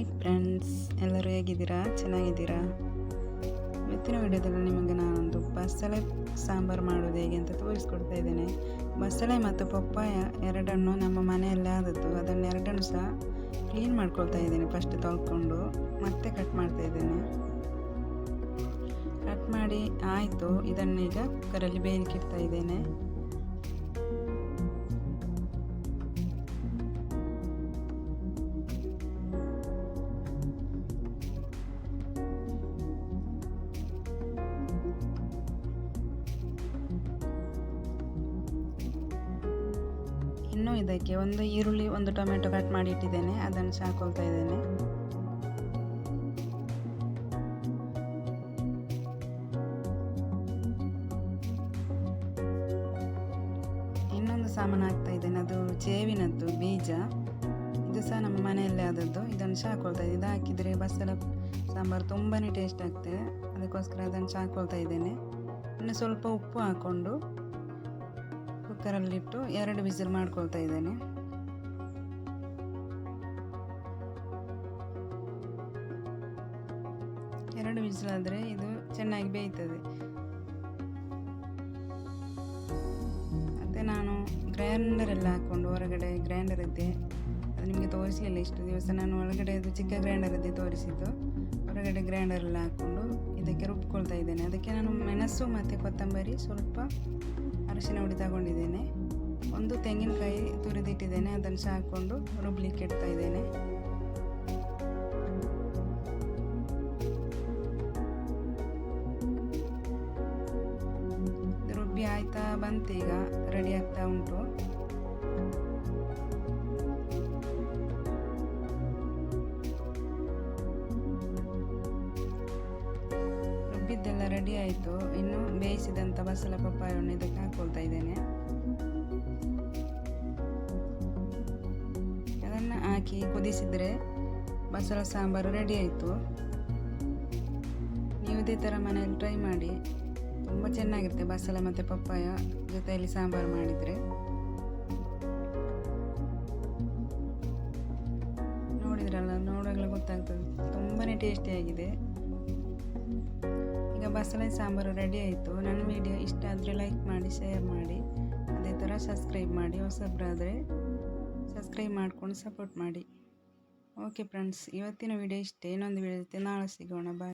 Hi friends, ಎಲ್ಲರೂ ಹೇಗಿದ್ದೀರಾ? ಚೆನ್ನಾಗಿದ್ದೀರಾ? ಇವತ್ತಿನ ವಿಡಿಯೋದಲ್ಲಿ ನಿಮಗೆ ನಾನೊಂದು ಬಸಳೆ ಸಾಂಬಾರು ಮಾಡೋದು ಹೇಗೆ ಅಂತ ತೋರಿಸ್ಕೊಡ್ತಾ ಇದ್ದೇನೆ. ಬಸಳೆ ಮತ್ತು ಪಪ್ಪಾಯ ಎರಡನ್ನು ನಮ್ಮ ಮನೆಯಲ್ಲೇ ಆದದ್ದು, ಅದನ್ನು ಎರಡನ್ನು ಸಹ ಕ್ಲೀನ್ ಮಾಡ್ಕೊಳ್ತಾ ಇದ್ದೇನೆ. ಫಸ್ಟ್ ತೊಳ್ಕೊಂಡು ಮತ್ತೆ ಕಟ್ ಮಾಡ್ತಾ ಇದ್ದೇನೆ. ಕಟ್ ಮಾಡಿ ಆಯಿತು. ಇದನ್ನೀಗ ಕುಕ್ಕರಲ್ಲಿ ಬೇಯಲಿಕ್ಕೆ ಇಡ್ತಾ ಇದ್ದೇನೆ. ಇನ್ನು ಇದಕ್ಕೆ ಒಂದು ಈರುಳ್ಳಿ, ಒಂದು ಟೊಮೆಟೊ ಕಟ್ ಮಾಡಿ ಇಟ್ಟಿದ್ದೇನೆ, ಅದನ್ನು ಸಹ ಹಾಕೊಳ್ತಾ ಇದ್ದೇನೆ. ಇನ್ನೊಂದು ಸಾಮಾನು ಹಾಕ್ತಾ ಇದ್ದೇನೆ, ಅದು ಚೇವಿನದ್ದು ಬೀಜ. ಇದು ಸಹ ನಮ್ಮ ಮನೆಯಲ್ಲೇ ಆದದ್ದು, ಇದನ್ನು ಸಹ ಹಾಕೊಳ್ತಾ ಇದ್ದೀನಿ. ಇದು ಹಾಕಿದರೆ ಬಸಳೆ ಸಾಂಬಾರು ತುಂಬಾ ಟೇಸ್ಟ್ ಆಗ್ತದೆ, ಅದಕ್ಕೋಸ್ಕರ ಅದನ್ನು ಸಹ ಹಾಕೊಳ್ತಾ ಇದ್ದೇನೆ. ಇನ್ನು ಸ್ವಲ್ಪ ಉಪ್ಪು ಹಾಕ್ಕೊಂಡು ಕುಕ್ಕರಲ್ಲಿಟ್ಟು 2 ವಿಸಿಲ್ ಮಾಡ್ಕೊಳ್ತಾ ಇದ್ದೇನೆ. ಎರಡು ವಿಸಿಲ್ ಆದರೆ ಇದು ಚೆನ್ನಾಗಿ ಬೇಯ್ತದೆ. ಮತ್ತು ನಾನು ಗ್ರೈಂಡರ್ ಎಲ್ಲ ಹಾಕ್ಕೊಂಡು, ಹೊರಗಡೆ ಗ್ರೈಂಡರ್ ಇದ್ದೆ, ಅದು ನಿಮಗೆ ತೋರಿಸಲಿಲ್ಲ ಇಷ್ಟು ದಿವಸ. ನಾನು ಒಳಗಡೆ ಇದು ಚಿಕ್ಕ ಗ್ರೈಂಡರ್ ಇದ್ದೆ ತೋರಿಸಿದ್ದು, ಹೊರಗಡೆ ಗ್ರೈಂಡರ್ ಎಲ್ಲ ಹಾಕ್ಕೊಂಡು ಇದಕ್ಕೆ ರುಬ್ಕೊಳ್ತಾ ಇದ್ದೇನೆ. ಅದಕ್ಕೆ ನಾನು ಮೆಣಸು ಮತ್ತು ಕೊತ್ತಂಬರಿ, ಸ್ವಲ್ಪ ಅರಿಶಿನ ಹುಡಿ ತಗೊಂಡಿದ್ದೇನೆ, ಒಂದು ತೆಂಗಿನಕಾಯಿ ತುರಿದಿಟ್ಟಿದ್ದೇನೆ, ಅದನ್ನು ಸಹ ಹಾಕ್ಕೊಂಡು ರುಬ್ಲಿಕ್ಕೆ ಇಡ್ತಾ ಇದ್ದೇನೆ. ರುಬ್ಬಿ ಆಯ್ತಾ ಬಂತು, ಈಗ ರೆಡಿ ಆಗ್ತಾ ಉಂಟು. ರುಬ್ಬಿದ್ದೆಲ್ಲ ರೆಡಿ ಆಯಿತು. ಇನ್ನು ಬೇಯಿಸಿದಂಥ ಬಸಳೆ ಪಪ್ಪಾಯವನ್ನು ಇದಕ್ಕೆ ಹಾಕ್ಕೊಳ್ತಾ ಇದ್ದೇನೆ. ಅದನ್ನು ಹಾಕಿ ಕುದಿಸಿದರೆ ಬಸಳೆ ಸಾಂಬಾರು ರೆಡಿ ಆಯಿತು. ನೀವು ಇದೇ ಥರ ಮನೆಯಲ್ಲಿ ಟ್ರೈ ಮಾಡಿ, ತುಂಬ ಚೆನ್ನಾಗಿರುತ್ತೆ. ಬಸಳೆ ಮತ್ತು ಪಪ್ಪಾಯ ಜೊತೆಯಲ್ಲಿ ಸಾಂಬಾರು ಮಾಡಿದರೆ ನೋಡಿದ್ರಲ್ಲ, ನೋಡೋಗ್ಲೂ ಗೊತ್ತಾಗ್ತದೆ, ತುಂಬಾ ಟೇಸ್ಟಿಯಾಗಿದೆ. ಈಗ ಬಸಳೆ ಸಾಂಬಾರು ರೆಡಿ ಆಯಿತು. ನನ್ನ ವಿಡಿಯೋ ಇಷ್ಟ ಆದರೆ ಲೈಕ್ ಮಾಡಿ, ಶೇರ್ ಮಾಡಿ, ಅದೇ ಥರ ಸಬ್ಸ್ಕ್ರೈಬ್ ಮಾಡಿ. ಹೊಸಬ್ರಾದರೆ ಸಬ್ಸ್ಕ್ರೈಬ್ ಮಾಡ್ಕೊಂಡು ಸಪೋರ್ಟ್ ಮಾಡಿ. ಓಕೆ ಫ್ರೆಂಡ್ಸ್, ಇವತ್ತಿನ ವಿಡಿಯೋ ಇಷ್ಟೇ. ಇನ್ನೊಂದು ವಿಡಿಯೋ ಜೊತೆ ನಾಳೆ ಸಿಗೋಣ. ಬಾಯ್.